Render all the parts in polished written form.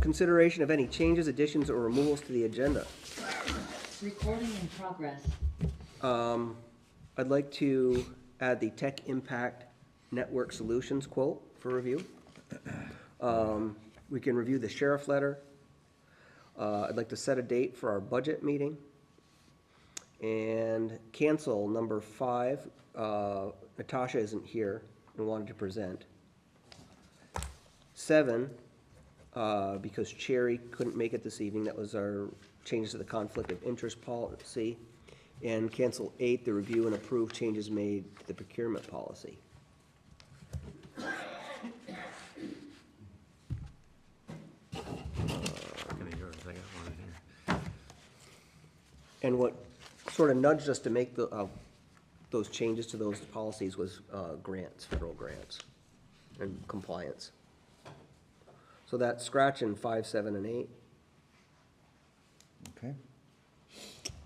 Consideration of any changes, additions, or removals to the agenda. Recording in progress. I'd like to add the Tech Impact Network Solutions quote for review. We can review the sheriff letter. I'd like to set a date for our budget meeting. And cancel number 5. Natasha isn't here and wanted to present. 7, because Cherry couldn't make it this evening. That was our changes to the conflict of interest policy. And cancel 8, the review and approve changes made to the procurement policy. And what sort of nudged us to make those changes to those policies was grants, federal grants, and compliance. So that's scratching 5, 7, and 8. Okay.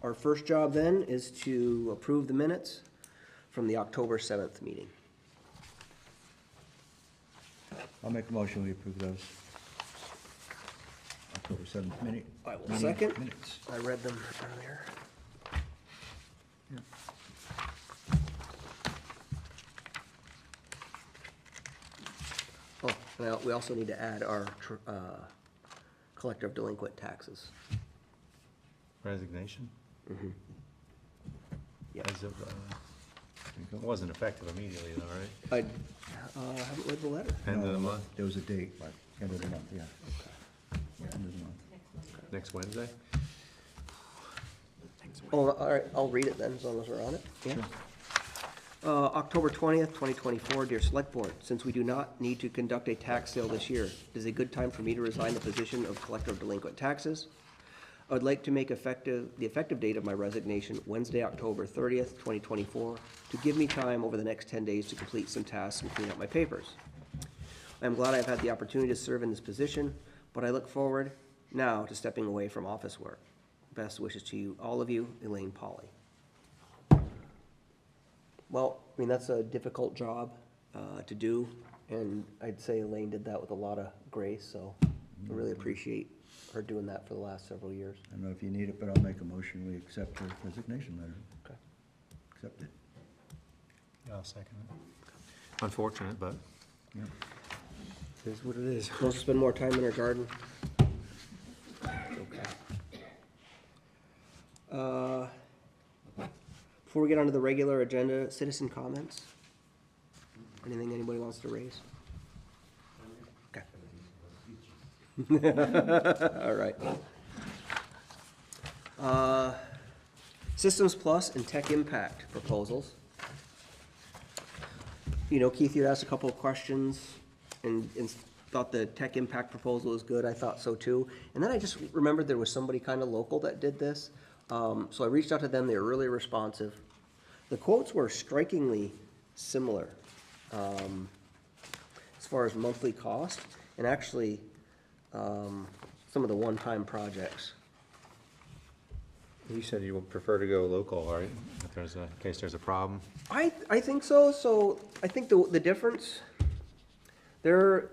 Our first job then is to approve the minutes from the October 7th meeting. I'll make a motion, we approve those. October 7th minute. I will meeting second. Minutes. I read them earlier. Yeah. Oh, well, we also need to add our collector of delinquent taxes. Resignation? Yep. As of, it wasn't effective immediately though, right? I haven't read the letter. End of the No, month, There was a date, like, end of the month, yeah. Yeah, end of the month. next Wednesday? Oh, all right, I'll read it then, as long as we're on it. Yeah. October 20th, 2024, dear Select Board, since we do not need to conduct a tax sale this year, it is a good time for me to resign the position of collector of delinquent taxes. I would like to make the effective date of my resignation Wednesday, October 30th, 2024, to give me time over the next 10 days to complete some tasks and clean up my papers. I am glad I've had the opportunity to serve in this position, but I look forward now to stepping away from office work. Best wishes to you, all of you, Elaine Polly. Well, I mean, that's a difficult job to do, and I'd say Elaine did that with a lot of grace, so I really appreciate her doing that for the last several years. I don't know if you need it, but I'll make a motion, we accept her resignation letter. Okay. Accept it. Yeah, I'll second it. Unfortunate, but Yeah. It is what it is. Wants to spend more time in her garden. Okay. Before we get onto the regular agenda, citizen comments? Anything anybody wants to raise? Okay. All right. Systems Plus and Tech Impact proposals. You know, Keith, you asked a couple of questions and thought the Tech Impact proposal was good. I thought so too. And then I just remembered there was somebody kind of local that did this. So I reached out to them. They were really responsive. The quotes were strikingly similar as far as monthly cost and actually some of the one-time projects. you said you would prefer to go local, right? If there's in case there's a problem. I think so. So I think the difference, their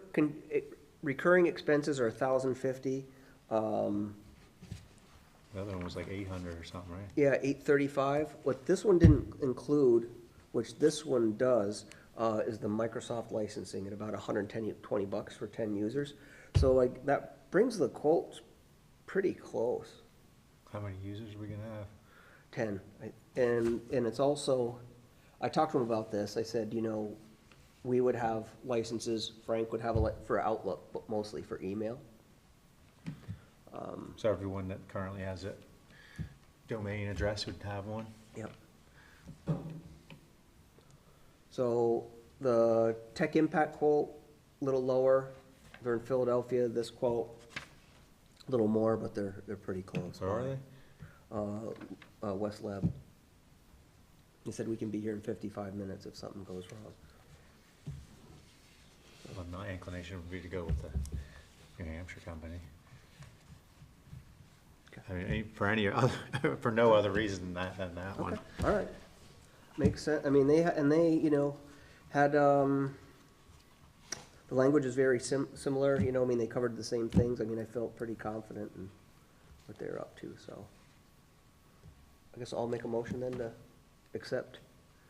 recurring expenses are $1,050. The other one was like 800 or something, right? Yeah, $835. What this one didn't include, which this one does, is the Microsoft licensing at about $120 for 10 users. So like that brings the quotes pretty close. How many users are we gonna have? 10. And it's also, I talked to him about this. I said, you know, we would have licenses, Frank would have for Outlook, but mostly for email. So everyone that currently has a domain address would have one? Yep. So the Tech Impact quote, a little lower. They're in Philadelphia. This quote, a little more, but they're pretty close. Where are they? West Lab. He said we can be here in 55 minutes if something goes wrong. Well, my inclination would be to go with the New Hampshire company. I mean, for no other reason than that one. Okay, all right. Makes sense. I mean, they you know, had, the The language is very similar, you know, I mean, they covered the same things. I mean, I felt pretty confident in what they're up to, so. I guess I'll make a motion then to accept.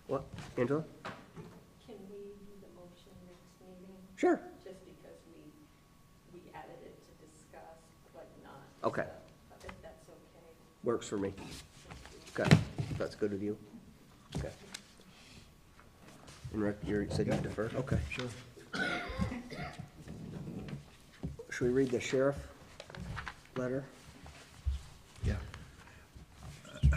What, Angela? Can we do the motion next meeting? Sure. Just because we added it to discuss, but not. Okay. If that's okay. Works for me. Okay, that's good with you. Okay. And Rick, you said you defer? Okay. Sure. Should we read the sheriff letter? Yeah. Do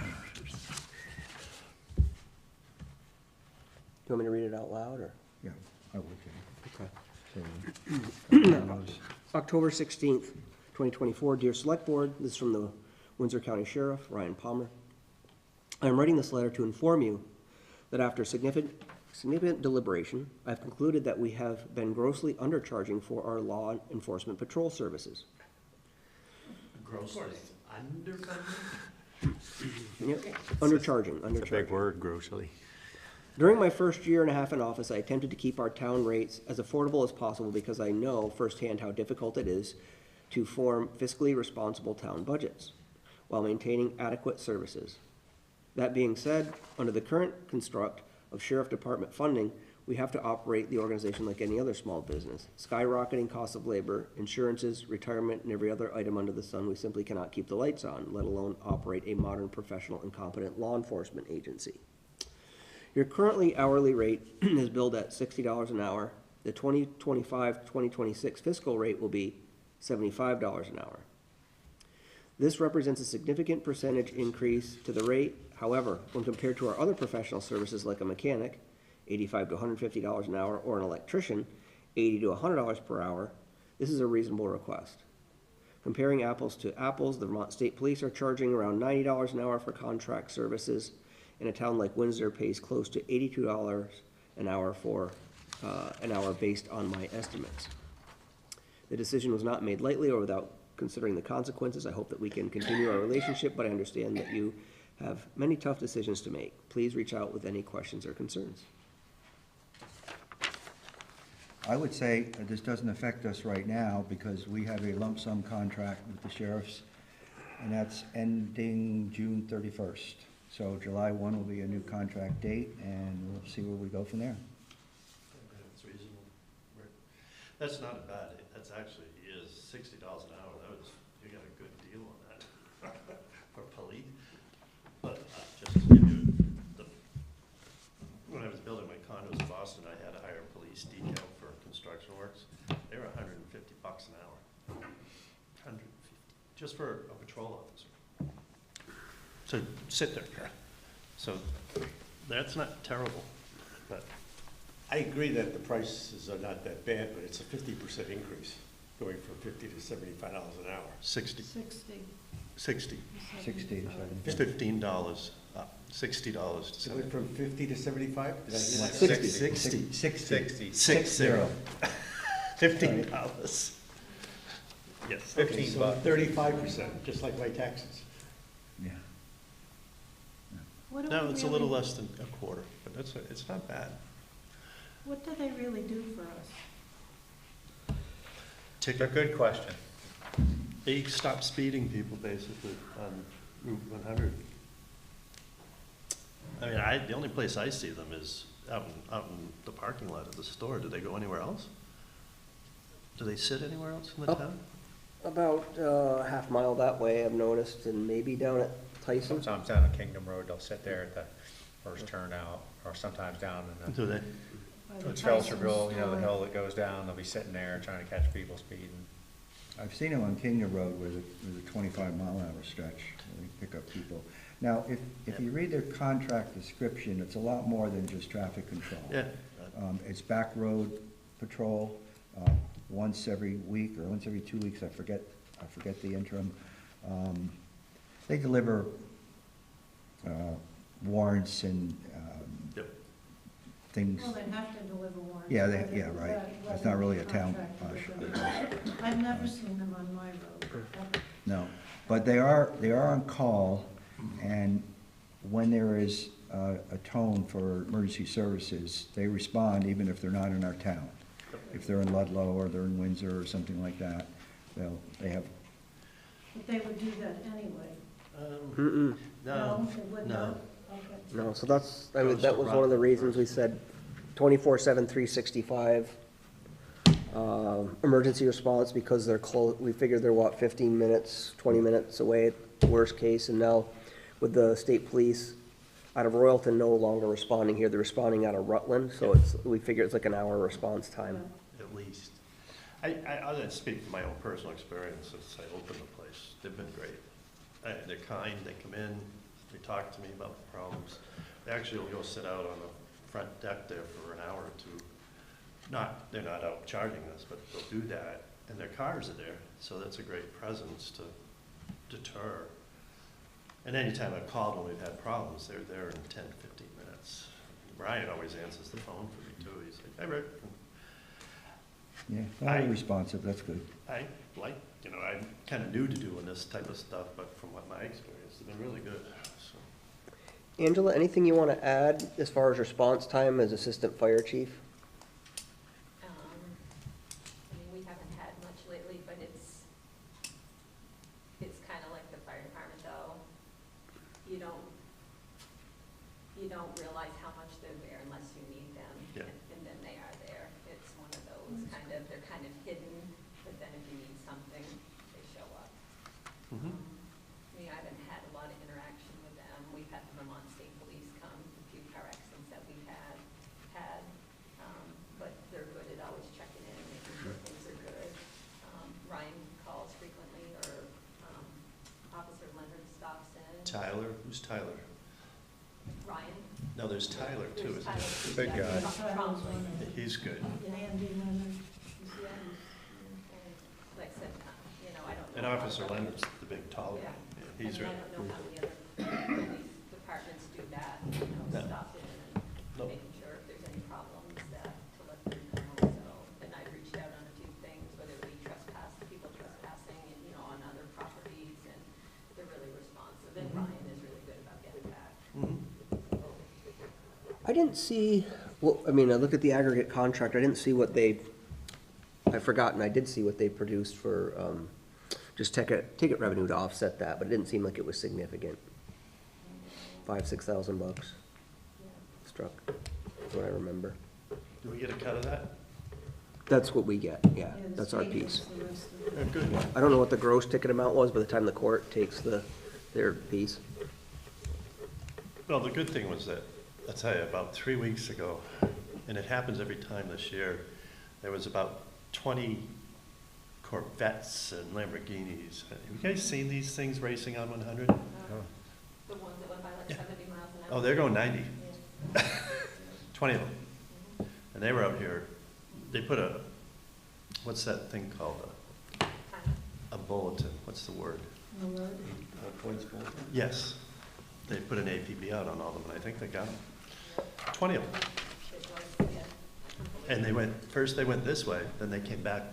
you want me to read it out loud, or? Yeah, I would, Okay. so. October 16th, 2024. Dear Select Board, this is from the Windsor County Sheriff, Ryan Palmer. I am writing this letter to inform you that after significant deliberation, I have concluded that we have been grossly undercharging for our law enforcement patrol services. Grossly underfunded? Yep, undercharging. It's a big word, grossly. During my first year and a half in office, I attempted to keep our town rates as affordable as possible because I know firsthand how difficult it is to form fiscally responsible town budgets while maintaining adequate services. That being said, under the current construct of sheriff department funding, we have to operate the organization like any other small business. Skyrocketing costs of labor, insurances, retirement, and every other item under the sun, we simply cannot keep the lights on, let alone operate a modern, professional, and competent law enforcement agency. Your currently hourly rate is billed at $60 an hour. The 2025-2026 fiscal rate will be $75 an hour. This represents a significant percentage increase to the rate. However, when compared to our other professional services like a mechanic, $85 to $150 an hour, or an electrician, $80 to $100 per hour, this is a reasonable request. Comparing apples to apples, the Vermont State Police are charging around $90 an hour for contract services, and a town like Windsor pays close to $82 an hour for an hour based on my estimates. The decision was not made lightly or without considering the consequences. I hope that we can continue our relationship, but I understand that you have many tough decisions to make. Please reach out with any questions or concerns. I would say this doesn't affect us right now because we have a lump sum contract with the sheriffs, and that's ending June 31st. So July 1 will be a new contract date, and we'll see where we go from there. That's reasonable. That's not a bad, that's actually is $60 an hour. You got a good deal on that for police. But just to give you when I was building my condos in Boston, I had to hire a police decal for construction works. They were $150 an hour. 150, just for a patrol officer. So sit there. So that's not terrible, but I agree that the prices are not that bad, but it's a 50% increase, going from $50 to $75 an hour. 60. 60. 60. 60 to 70. $15 up, $60 to So it went from 50 to 75? Did I hear that? 60. 60. 60. 60. $15. Yes. Okay, so 35%, just like my taxes. Yeah. What do No, we it's a little really- less than a quarter, but it's not bad. What do they really do for us? It's a good question. They stop speeding people basically on Route 100. I mean, the only place I see them is out in the parking lot of the store. Do they go anywhere else? Do they sit anywhere else in the Up. town? About a half mile that way, I've noticed, and maybe down at Tyson. Sometimes down on Kingdom Road, they'll sit there at the first turnout, or sometimes down in Do they? By the It's Tyson Belcherville, you know, the store? hill that goes down, they'll be sitting there trying to catch people speeding. I've seen them on Kingdom Road with a 25-mile-an-hour stretch, where they pick up people. Now, if you read their contract description, it's a lot more than just traffic control. Yeah. It's back road patrol, once every week or once every 2 weeks, I forget the interim. They deliver warrants and Yep. things. Well, they have to deliver warrants. Yeah, whether- yeah, right. whether It's not really a the town contractor push. would do it. I've never seen them on my road. No, but they are on call, and when there is a tone for emergency services, they respond even if they're not in our town. if they're in Ludlow or they're in Windsor or something like that, they have, But they would do that anyway. Mm-mm. No, They would no. not? Okay. No, so that's, I mean, Goes that to was one of the Rockland reasons we first. said 24/7, 365. Emergency response, because they're close, we figured they're what, 15 minutes, 20 minutes away at worst case, and now with the state police out of Royalton no longer responding here, they're responding out of Rutland, so it's, we figure it's like an hour response time. At least. I'll just speak from my own personal experience since I opened the place. They've been great. They're kind, they come in, they talk to me about the problems. They actually will go sit out on the front deck there for an hour or two. They're not out charging us, but they'll do that, and their cars are there, so that's a great presence to deter. And anytime I've called when we've had problems, they're there in 10, 15 minutes. Brian always answers the phone for me too. He's like, "Hey, Rick." yeah, they're responsive, that's good. I like, I'm kind of new to doing this type of stuff, but from what my experience, they've been really good, so. Angela, anything you want to add as far as response time as Assistant Fire Chief? I mean, we haven't had much lately, but it's kind of like the fire department though. You don't realize how much they're there unless you need them. Yeah. And then they are there. It's one of those they're kind of hidden, but then if you need something, they show up. I mean, I haven't had a lot of interaction with them. We've had Vermont State Police come, a few car accidents that we had, but they're good at always checking in, making sure things are good. Ryan calls frequently, or Officer Leonard stops in. Tyler, who's Tyler? Ryan. No, there's Tyler too, There's isn't Tyler. there? Big guy. Promptly. He's good. Andy Leonard. Like I said, I don't know. And a lot Officer about Leonard's the big tall Yeah. one. Yeah, he's I mean, right. I don't know how many other police departments do that, No. stop in and Nope. making sure if there's any problems that, to let them know, so. And I've reached out on a few things, whether it be people trespassing and, on other properties, and they're really responsive, and Ryan is really good about getting back. I didn't see, well, I mean, I looked at the aggregate contract, I didn't see what I've forgotten, I did see what they produced for, just ticket revenue to offset that, but it didn't seem like it was significant. $5,000-6,000 struck, is what I remember. Do we get a cut of that? That's what we get, yeah, Yeah, the that's our state piece. gets the rest of it. Yeah, good. I don't know what the gross ticket amount was by the time the court takes their piece. Well, the good thing was that, I'll tell you, about 3 weeks ago, and it happens every time this year, there was about 20 Corvettes and Lamborghinis. Have you guys seen these things racing on 100? The ones that went by like Yeah. 70 miles an hour. Oh, they're going 90, Yeah. 20 of them. And they were out here, they put what's that thing called? Kind A bulletin, what's the word? The word. Points bulletin? Yes, they put an APB out on all of them, and I think they got them. 20 of them. It was, yeah. And first they went this way, then they came back,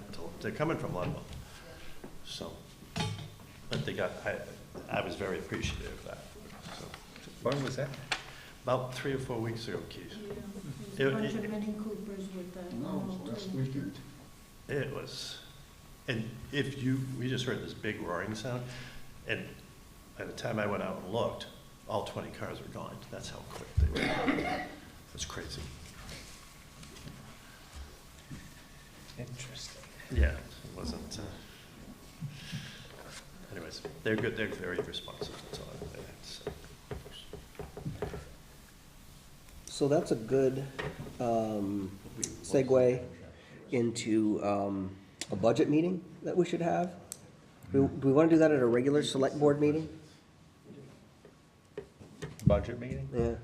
they're coming from Ludlow. So, but they got, I was very appreciative of that. So, When was that? about 3 or 4 weeks ago, Keith. There's a It- bunch it- of Mini Coopers with that. weekend. It was, and we just heard this big roaring sound, and by the time I went out and looked, all 20 cars were gone. That's how quick they were. It was crazy. Interesting. Yeah, it wasn't, anyways, they're good, they're very responsive, that's all I have to say. So that's a good segue into a budget meeting that we should have. Do we want to do that at a regular select board meeting? Budget meeting, Yeah,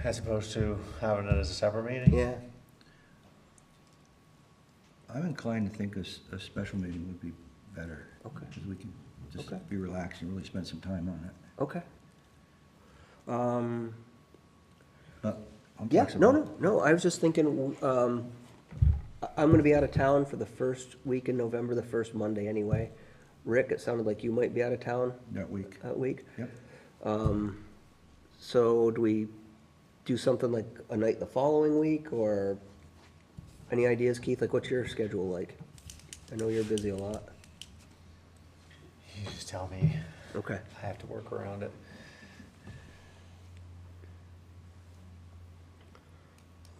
as opposed to having it as a separate meeting? yeah. I'm inclined to think a special meeting would be better. Okay. Because we can just Okay. be relaxed and really spend some time on it. Okay. But I'm Yeah, flexible. no, I was just thinking, I'm gonna be out of town for the first week in November, the first Monday anyway. Rick, it sounded like you might be out of town That week. that week. Yep. So do we do something like a night the following week, or Any ideas, Keith? Like, what's your schedule like? I know you're busy a lot. You just tell me. Okay. I have to work around it.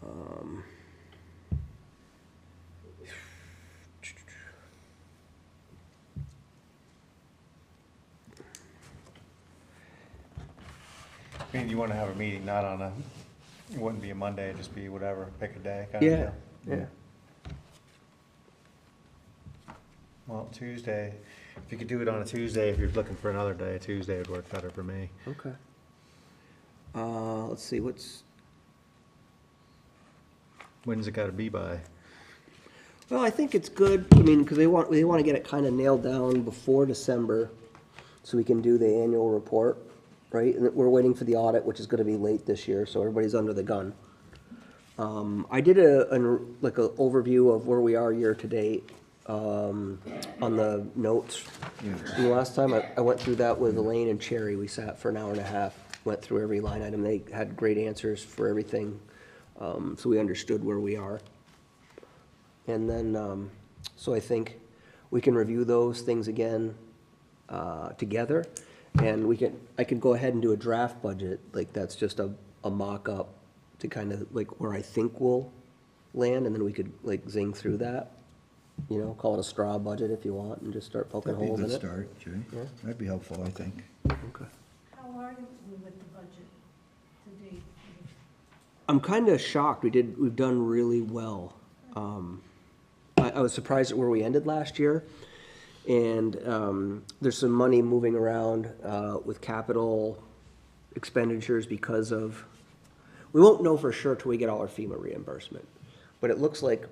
Um, I mean, you wanna have a meeting, not on a, it wouldn't be a Monday, it'd just be whatever, pick a day kind of Yeah, deal. yeah. Well, Tuesday, if you could do it on a Tuesday, if you're looking for another day, Tuesday would work better for me. Okay. Let's see, When's it gotta be by? well, I think it's good, I mean, because they want to get it kind of nailed down before December, so we can do the annual report, right? And we're waiting for the audit, which is going to be late this year, so everybody's under the gun. I did like a overview of where we are year to date, on the notes. And the last time I went through that with Elaine and Cherry, we sat for an hour and a half, went through every line item. They had great answers for everything, so we understood where we are. And then, so I think we can review those things again, together, and I can go ahead and do a draft budget, like that's just a mock-up to kind of like where I think we'll land, and then we could like zing through that, you know, call it a straw budget if you want, and just start poking That'd be a holes in good it. start, Jay. Yeah. That'd be helpful, I think. Okay. How are we with the budget to date? I'm kind of shocked. We've done really well. I was surprised at where we ended last year. And there's some money moving around with capital expenditures because of, we won't know for sure till we get all our FEMA reimbursement. But it looks like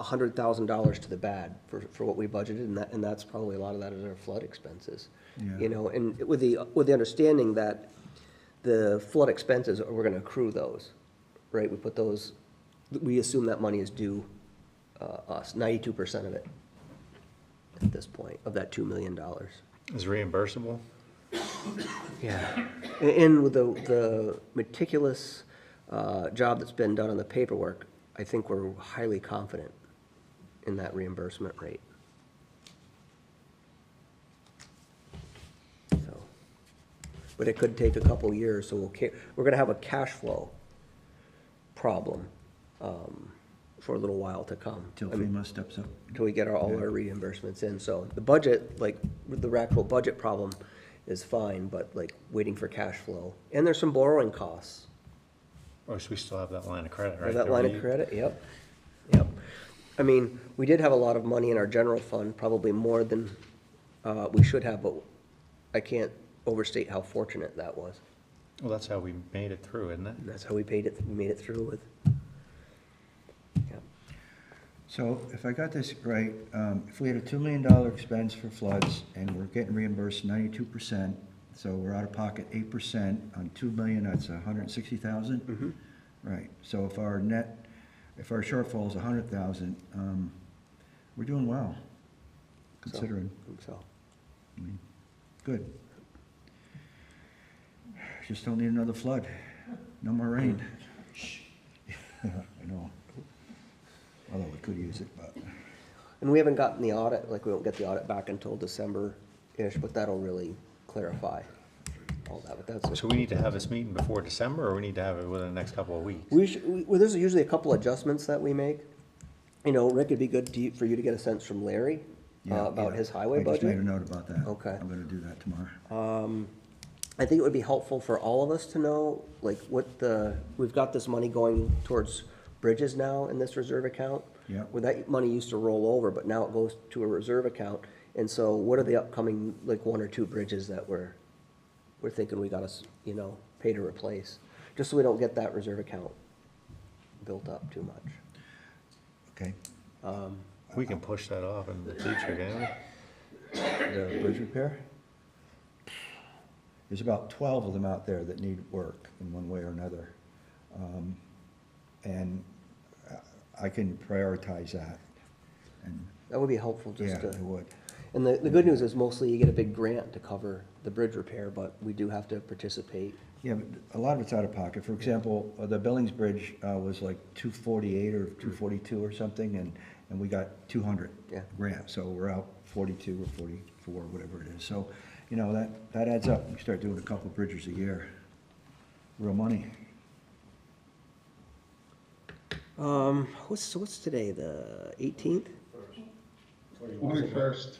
$100,000 to the bad for what we budgeted, and that's probably a lot of that is our flood expenses. Yeah. You know, and with the understanding that the flood expenses, we're gonna accrue those, right? We put those, we assume that money is due us, 92% of it at this point, of that $2 million. Is reimbursable? Yeah. And with the meticulous job that's been done on the paperwork, I think we're highly confident in that reimbursement rate. So, but it could take a couple years, so we're gonna have a cash flow problem for a little while to come. Till I mean, FEMA steps up. Till we get all our reimbursements in. So the budget, like, with the actual budget problem is fine, but like waiting for cash flow. And there's some borrowing costs. Or should we still have that line of credit, right? That line of credit, yep, yep. I mean, we did have a lot of money in our general fund, probably more than we should have, but I can't overstate how fortunate that was. Well, that's how we made it through, isn't it? And that's how we made it through with. Yep. So if I got this right, if we had a $2 million expense for floods and we're getting reimbursed 92%, so we're out of pocket 8% on 2 million, that's 160,000? Mm-hmm. Right, so if our shortfall is 100,000, we're doing well, considering, I think so. I mean, good. Just don't need another flood, no more rain. I know, although we could use it, but. And we haven't gotten the audit, like we won't get the audit back until December-ish, but that'll really clarify all that, but that's. So we need to have this meeting before December, or we need to have it within the next couple of weeks? Well, there's usually a couple adjustments that we make. You know, Rick, it'd be good for you to get a sense from Larry about his highway I just made a budget. note about that. Okay. I'm gonna do that tomorrow. I think it would be helpful for all of us to know, like, we've got this money going towards bridges now in this reserve account. Yeah. Where that money used to roll over, but now it goes to a reserve account. And so what are the upcoming, like, 1 or 2 bridges that we're thinking we gotta, pay to replace? Just so we don't get that reserve account built up too much. Okay, We can push that off in the future, can't we? the bridge repair? There's about 12 of them out there that need work in one way or another. And I can prioritize that. And, That would be helpful just yeah, to. it would. And the good news is mostly you get a big grant to cover the bridge repair, but we do have to participate Yeah, but a lot of it's out of pocket. For example, the Billings Bridge was like 248 or 242 or something, and we got 200 Yeah. grant, so we're out 42 or 44, whatever it is. So, you know, that adds up. You start doing a couple bridges a year. Real money. What's today, the 18th? 21st.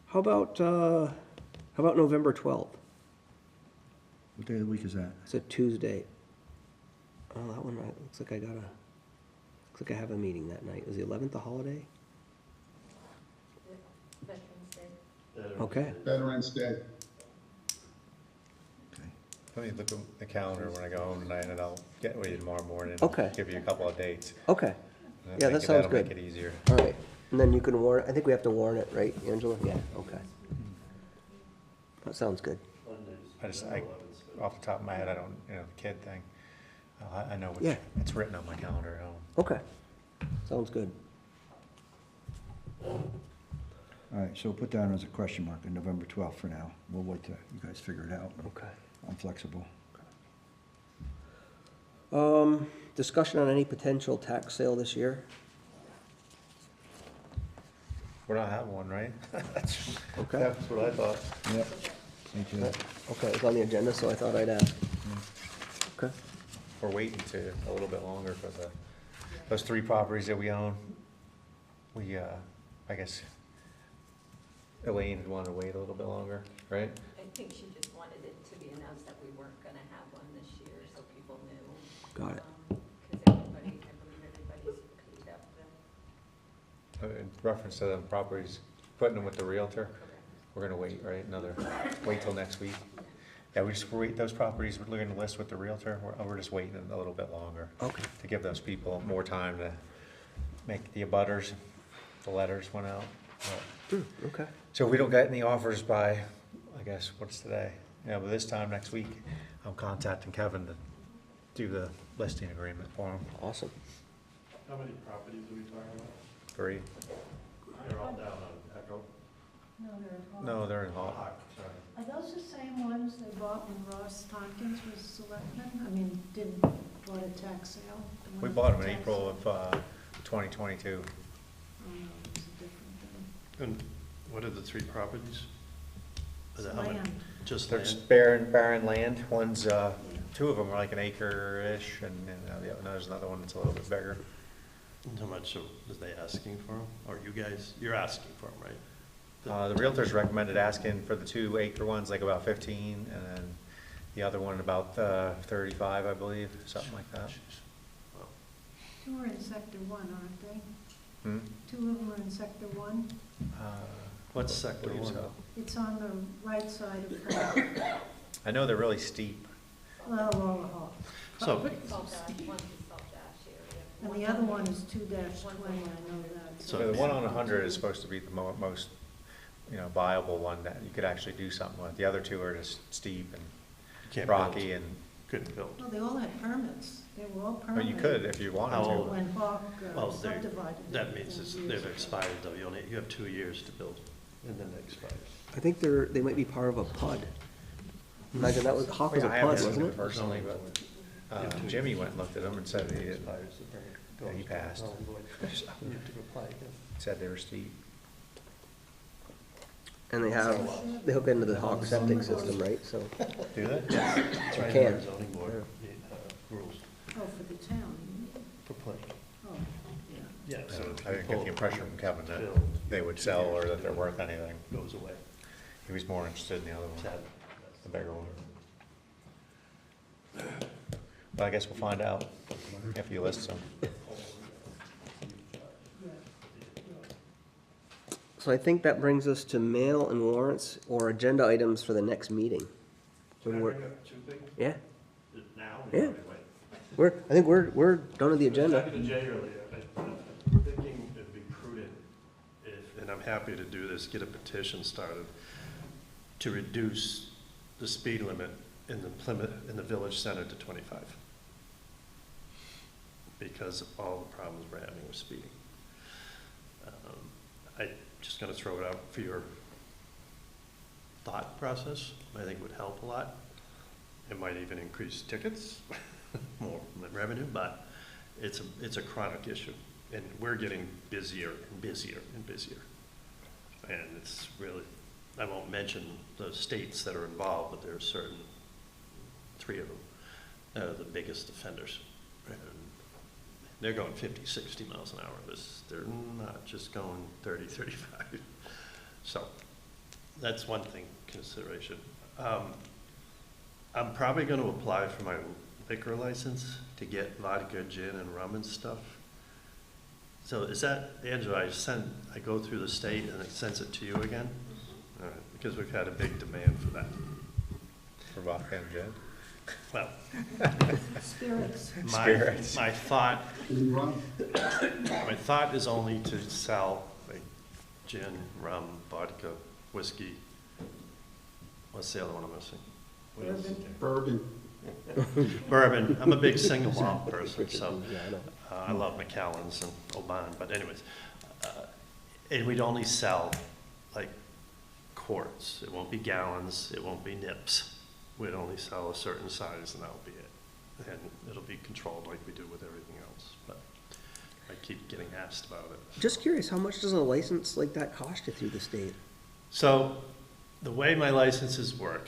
How about November 12th? What day of the week is that? It's a Tuesday. Oh, that one, looks like I have a meeting that night. Is the 11th a holiday? Veterans Day. Okay. Veterans Day. Okay. Let me look at the calendar when I go home tonight, and I'll get with you tomorrow morning. and Okay. Give you a couple of dates. Okay, Yeah, that sounds good. That'll make it easier. all right. And then you can warn, I think we have to warn it, right, Angela? Yeah, okay. That sounds good. Off the top of my head, I don't, the kid thing. I know Yeah. it's written on my calendar at home. Okay, sounds good. All right, so we'll put down as a question mark on November 12th for now. We'll wait till you guys figure it out. Okay. I'm flexible. Discussion on any potential tax sale this year? We're not having one, right? Okay. That's what I thought. Yep, me too. Okay, it's on the agenda, so I thought I'd ask. Okay. We're waiting a little bit longer for those 3 properties that we own. We, I guess Elaine had wanted to wait a little bit longer, right? I think she just wanted it to be announced that we weren't gonna have one this year, so people knew. Got it. Because I believe everybody's paid up the. In reference to the properties, putting them with the Realtor, we're gonna wait, right, wait till next week. Yeah, we're those properties, we're looking to list with the Realtor, we're just waiting a little bit longer. Okay. To give those people more time to make the abutters, the letters went out. Okay. So if we don't get any offers by, I guess, what's today? Yeah, but this time next week, I'm contacting Kevin to do the listing agreement for him. Awesome. How many properties are we talking about? 3. They're all down on Echo. No, they're at No, home. they're in Hawk. Sorry. Are those the same ones they bought when Ross Tompkins was selectman? Bought a tax sale? The one We with bought them the in tax- April of 2022. Oh, no, it was a different thing. And what are the 3 properties? Is that how many? Land. Just There's land? barren land. One's, 2 of them are like an acre-ish, and there's another one that's a little bit bigger. And how much are they asking for them? Or you guys, you're asking for them, right? The Realtors recommended asking for the 2 acre ones, like about 15, and then the other one about 35, I believe, something like that. Well, 2 are in sector 1, aren't they? Hmm? 2 of them are in sector 1. What's sector believe 1? so. It's on the right side of the, I know they're really steep. well, Hall. So, Salt Ash, one's the Salt Ash area. And the other one is 2-20, I know that. So- The one on 100 is supposed to be the most, viable one that you could actually do something with. The other 2 are just steep and can't rocky build. and, Couldn't build. Well, they all had permits. They were all but permitted. you could if you wanted How to. old? When Hawk Well, they- subdivided. that it means years they've ago. expired though. You have 2 years to build and then they expire. I think they might be part of a PUD. Imagine that was, Hawk was a I haven't PUD, seen wasn't them it? personally, but Jimmy went and looked at them and said he didn't, Expires the permit. Yeah, he passed. You have to apply again. said they were steep. And they hook into the Hawk septic system, right, so. Do they? It's right in Can. our zoning board rules Oh, for the town. for planning. Oh, yeah. Yeah, so. I didn't get the impression from Kevin that Build, they would sell or that they're worth anything. Goes away. He was more interested in the other one, Sad. the bigger one. But I guess we'll find out if he lists them. So I think that brings us to mail and warrants or agenda items for the next meeting. Can I When we're- bring up 2 things? Yeah, Now? Yeah. I think we're done with the agenda. Talking to Jay earlier, I'm thinking it'd be prudent if, and I'm happy to do this, get a petition started to reduce the speed limit in the village center to 25. Because of all the problems we're having with speeding. I'm just gonna throw it out for your thought process, I think would help a lot. It might even increase tickets, more revenue, but it's a chronic issue. And we're getting busier and busier and busier. And it's really, I won't mention the states that are involved, but there are certain, 3 of them, that are the biggest offenders. And they're going 50, 60 miles an hour. They're not just going 30, 35. So that's one thing, consideration. I'm probably going to apply for my liquor license to get vodka, gin, and rum and stuff. So is that, Angela, I go through the state and it sends it to you again? All right, because we've had a big demand for that. For vodka and gin? Well, Spirits. my thought is only to sell like gin, rum, vodka, whiskey. What's the other one I'm missing? Bourbon. Bourbon. I'm a big single malt person, so Yeah, I know. I love Macallan's and Oban, but anyways. And we'd only sell like quarts. It won't be gallons, it won't be nips. We'd only sell a certain size and that'll be it. And it'll be controlled like we do with everything else, but I keep getting asked about it. Just curious, how much does a license like that cost you through the state? So the way my licenses work,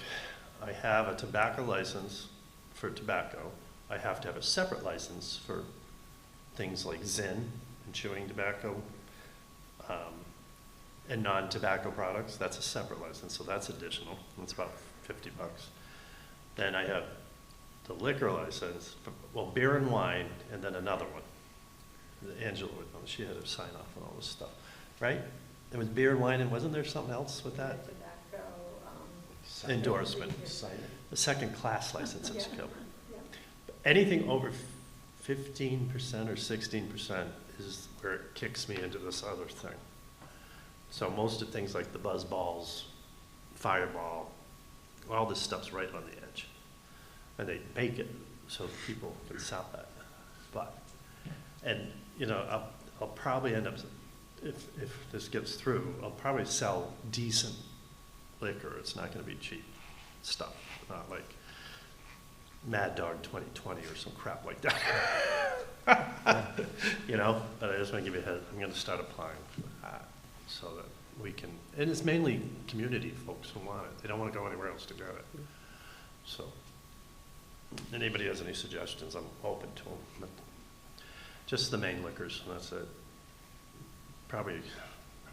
I have a tobacco license for tobacco. I have to have a separate license for things like Zyn and chewing tobacco and non-tobacco products. That's a separate license, so that's additional. That's about $50. Then I have the liquor license, well, beer and wine, and then another one. Angela would know, she had to sign off on all this stuff, right? There was beer and wine, and wasn't there something else with that? Tobacco, Endorsement. Sign it. The second class license is Yeah. covered. Yeah. Anything over 15% or 16% is where it kicks me into this other thing. So most of things like the buzz balls, fireball, all this stuff's right on the edge. And they make it so that people can sell that. But, and you know, I'll probably end up, if this gets through, I'll probably sell decent liquor. It's not gonna be cheap stuff, not like Mad Dog 2020 or some crap like that. You know, but I just want to give you a head, I'm going to start applying for that so that we can, and it's mainly community folks who want it. They don't want to go anywhere else to get it. So, anybody has any suggestions, I'm open to them. But just the main liquors, and that's it. Probably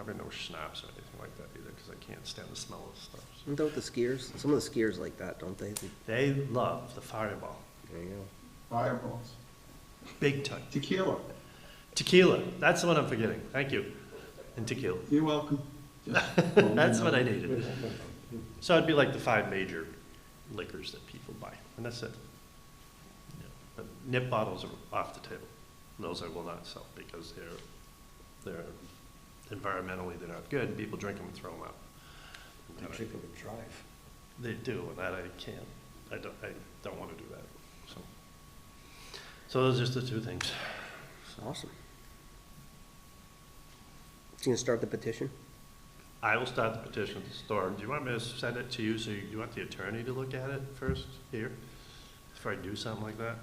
no schnapps or anything like that either, because I can't stand the smell of stuff. And don't the skiers, some of the skiers like that, don't they? They love the fireball, There you go. Fireballs. big time. Tequila. Tequila, that's the one I'm forgetting, thank you. And tequila. You're welcome. That's what I needed. So it'd be like the 5 major liquors that people buy, and that's it. Yeah. But nip bottles are off the table. Those I will not sell because they're environmentally they're not good, and people drink them and throw them out. They drink them and drive. They do, and that I can't. I don't want to do that. So those are just the 2 things. Awesome. So you gonna start the petition? I will start the petition to store. Do you want me to send it to you, so you want the attorney to look at it first here, before I do something like that?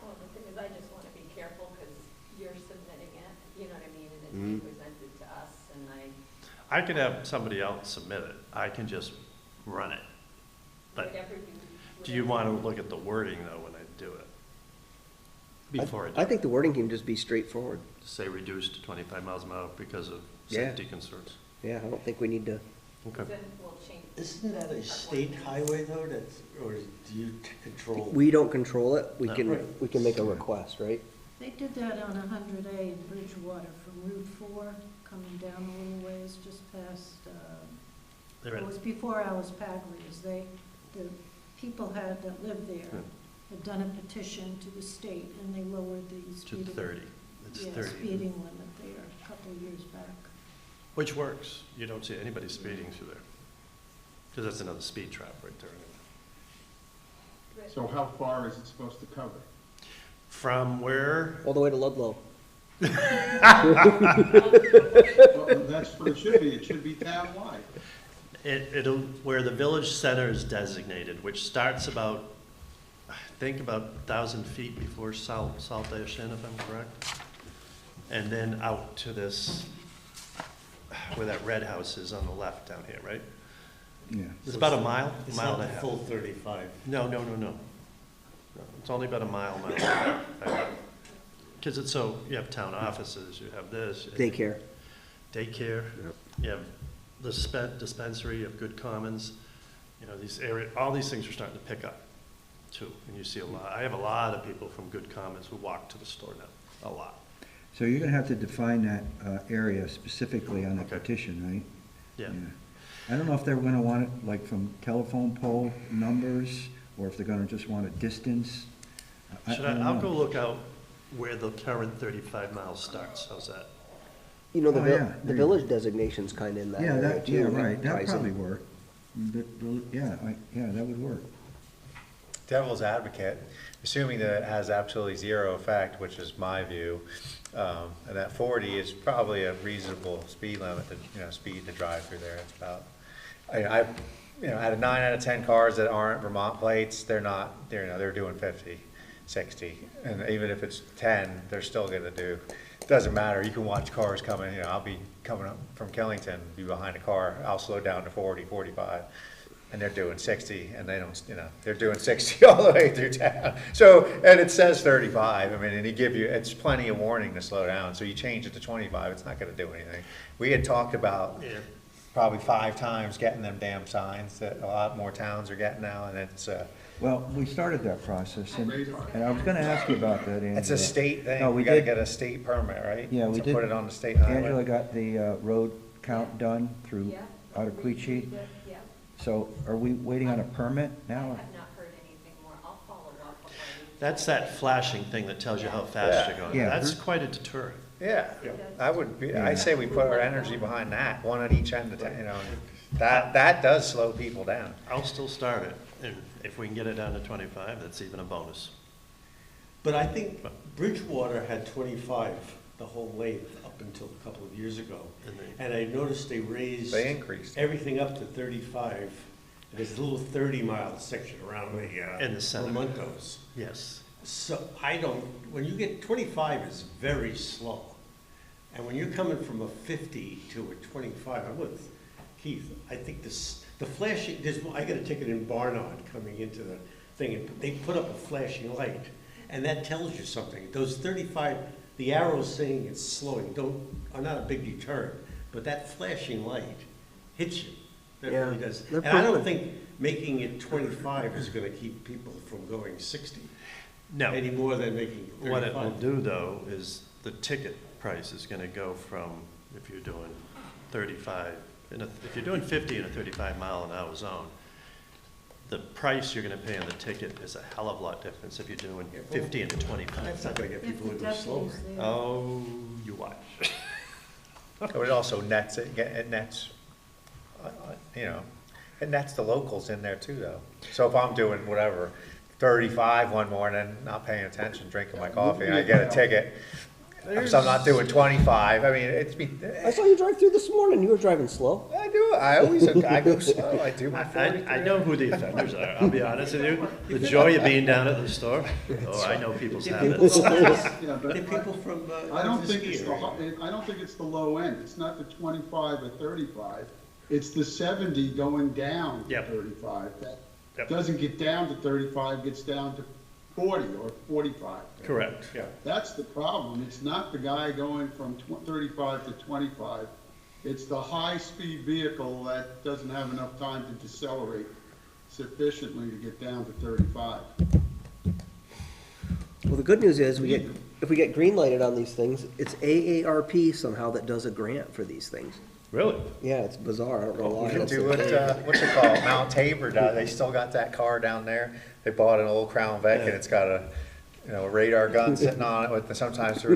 Well, the thing is, I just want to be careful because you're submitting it, you know what I mean, and it's being presented to us, and I could have somebody else submit it. I can just run it. But whatever do you want to look at the wording though when I do it? Before I do I it? think the wording can just be straightforward. Say reduced to 25 miles an hour because of Yeah. safety concerns. Yeah, I don't think we need to, Okay. then we'll change. Isn't that a state highway though, that's, or do you control? we don't control it, we No. we can make a request, right? They did that on 100A in Bridgewater from Route 4, coming down a little ways, just past, They're it in. was before Alice Pagri's. The people that lived there Yeah. had done a petition to the state, and they lowered the To speeding. 30. It's Yeah, 30. speeding limit there a couple of years back. Which works. You don't see anybody speeding through there. Because that's another speed trap right there. So how far is it supposed to cover? From where? All the way to Ludlow. Well, that's what it should be. It should be town-wide. It'll, where the village center is designated, which starts about, I think about 1,000 feet before Salt Ash Inn, if I'm correct. And then out to this, where that red house is on the left down here, right? Yeah. It's about a mile It's and not a the half. full 35. No. No, it's only about a mile and a half. Because it's so, you have town offices, you have this. Daycare. Daycare, you have the dispensary, you have Good Commons, you know, these area, all these things are starting to pick up too. And you see a lot, I have a lot of people from Good Commons who walk to the store now, a lot. So you're gonna have to define that area specifically on the Okay. petition, right? Yeah. I don't know if they're gonna want it like from telephone pole numbers, or if they're gonna just want a distance. don't I'll know. go look out where the current 35 miles starts, how's that? You know, Oh, yeah, the there you village designation's kind of in that Yeah, area that, too. yeah, and right, that ties in. probably work. Yeah, yeah, that would work. Devil's advocate, assuming that it has absolutely zero effect, which is my view, and that 40 is probably a reasonable speed limit, speed to drive through there. It's about, out of 9 out of 10 cars that aren't Vermont plates, they're not, they're doing 50, 60, and even if it's 10, they're still gonna do. Doesn't matter. You can watch cars coming. I'll be coming up from Killington, be behind a car. I'll slow down to 40, 45. And they're doing 60, and they don't, they're doing 60 all the way through town. So, and it says 35, and it's plenty of warning to slow down. So you change it to 25, it's not gonna do anything. We had talked about probably 5 times getting them damn signs that a lot more towns are getting now, and it's, Well, we started that process, and I was gonna ask you about that, Angela. it's a state No, thing. we We gotta did- get a state permit, right? Yeah, we To did. put it on the state highway. Angela got the road count done through, Yeah. out of Queechee. Yeah, So are we waiting on a permit I now? have not heard anything more. I'll follow up before I leave. That's that flashing thing that tells you how fast you're going. Yeah. That's quite a deterrent. Yeah, I say we put our energy behind that, one at each end of town, that does slow people down. I'll still start it, and if we can get it down to 25, that's even a bonus. But I think Bridgewater had 25 the whole length up until a couple of years ago. And I noticed they raised They increased. everything up to 35. And there's a little 30-mile section around In the center. Mementos. Yes. So when you get 25 is very slow. And when you're coming from a 50 to a 25, I'm with Keith. I think the flashing, I got a ticket in Barnard coming into the thing, and they put up a flashing light, and that tells you something. Those 35, the arrows saying it's slowing are not a big deterrent, but that flashing light hits you. That Yeah, really does. they're And I don't pretty- think making it 25 is gonna keep people from going 60. No. Any more than making it 35. What it will do, though, is the ticket price is gonna go from, if you're doing 35, if you're doing 50 in a 35-mile-an-hour zone, the price you're gonna pay on the ticket is a hell of a lot different if you're doing 50 into 25. That's not gonna get If people the to go slower. deputy's there. Oh, you watch. It also nets, it nets, it nets the locals in there too, though. So if I'm doing whatever, 35 one morning, not paying attention, drinking my coffee, and I get a ticket, so I'm not doing 25, I saw you drive through this morning. You were driving slow. I do, I go slow, I do my 40. I know who the offenders are, I'll be honest with you. The joy of being down at the store, oh, I know people's habits. Yeah, but They're people from, I don't think Ski it's area. I don't think it's the low end. It's not the 25 or 35. It's the 70 going down to Yep. 35. That Yep. doesn't get down to 35, gets down to 40 or 45. Correct. Yeah. That's the problem. It's not the guy going from 35 to 25. It's the high-speed vehicle that doesn't have enough time to decelerate sufficiently to get down to 35. Well, the good news is if we get green lighted on these things, it's AARP somehow that does a grant for these things. Really? Yeah, it's bizarre. I don't know why. You can do it, what's it called, Mount Tabor, they still got that car down there. They bought an old Crown Vic, and it's got a radar gun sitting on it, sometimes there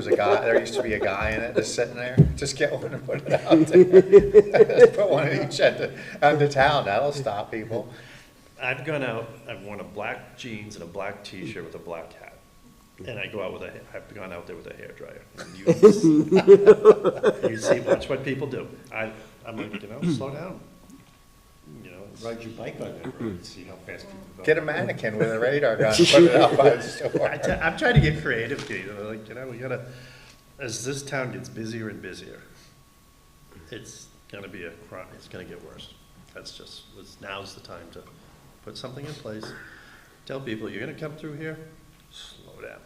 used to be a guy in it just sitting there, just get one and put it out there. Just put one in each end of town, that'll stop people. I've gone out, I've worn a black jeans and a black t-shirt with a black hat. And I go out I've gone out there with a hairdryer. And you see, watch what people do. I'm like, slow down. you know, ride your bike on that road, see how fast people go. Get a mannequin with a radar gun, put it out by the store. I'm trying to get creative, Keith, like, you know, we gotta, as this town gets busier and busier, it's gonna be a crime, it's gonna get worse. That's just, now's the time to put something in place, tell people, you're gonna come through here, slow down.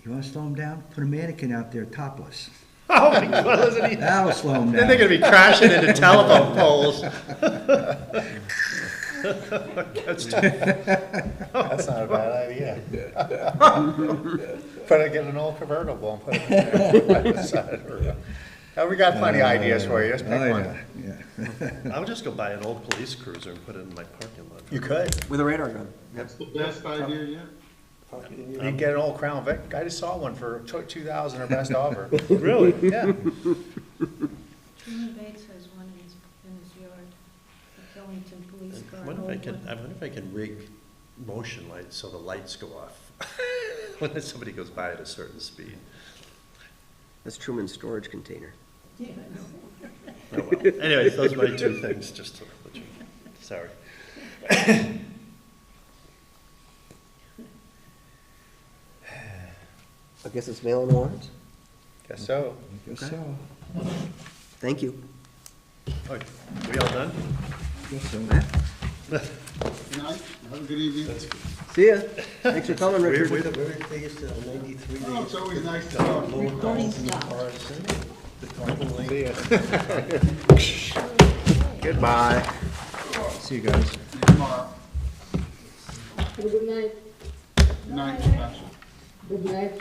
You wanna slow them down? Put a mannequin out there topless. Oh my God, listen, That'll slow them then down. they're gonna be crashing into telephone poles. That's That's not a bad idea. Get an old convertible and put it there by the side of the road. Oh, we got plenty of ideas for you, just pick Oh, one. yeah. I would just go buy an old police cruiser and put it in my parking lot. You could. With a radar gun. That's the best idea yet. You can get an old Crown Vic. I just saw one for 2,000 or best offer. Really? Yeah. Truman Bates has one in his yard, a Killington police car. I wonder if I can rig motion lights so the lights go off when somebody goes by at a certain speed. That's Truman's storage container. Yeah. Oh, well. Anyways, those are my two things, just to let you, sorry. I guess it's mail-in warrants? Guess so. I guess so. Thank you. Oh, we all done? Guess so. Good night, have a good evening. See ya. Thanks for coming, Richard. Where the biggest, 93 Oh, days. it's always nice to talk. Recording stopped. See ya. Goodbye. See you guys. See you tomorrow. Good night. Good night, Natasha. Good night.